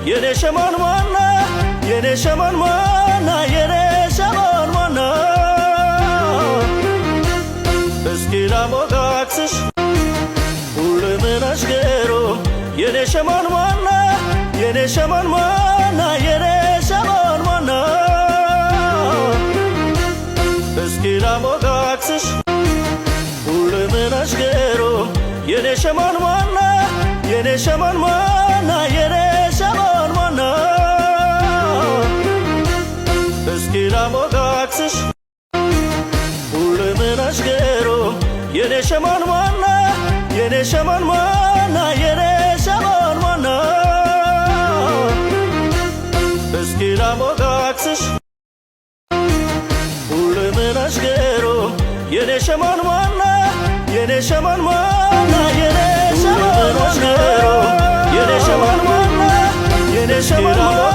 የኔ ሸማን ማና የኔ ሸማን ማና የኔ ሸማን ማና እስኪ ላሞጋግስሽ ሁሉምን አሽገሮ የኔ ሸማን ማና የኔ ሸማን ማና የኔ ሸማን ማና እስኪ ላሞጋግስሽ ሁሉምን አሽገሮ የኔ ሸማን ማና የኔ ሸማን ማና የኔ ሸማን ማና እስኪ ላሞጋግስሽ ሁሉምን አሽገሮ የኔ ሸማን ማና የኔ ሸማን ማና የኔ ሸማን ማና እስኪ ላሞጋግስሽ ሁሉምን አሽገሮ የኔ ሸማን ማና የኔ ሸማን ማና የኔ ሸማን ማና የኔ ሸማን ማና የኔ ሸማን ማና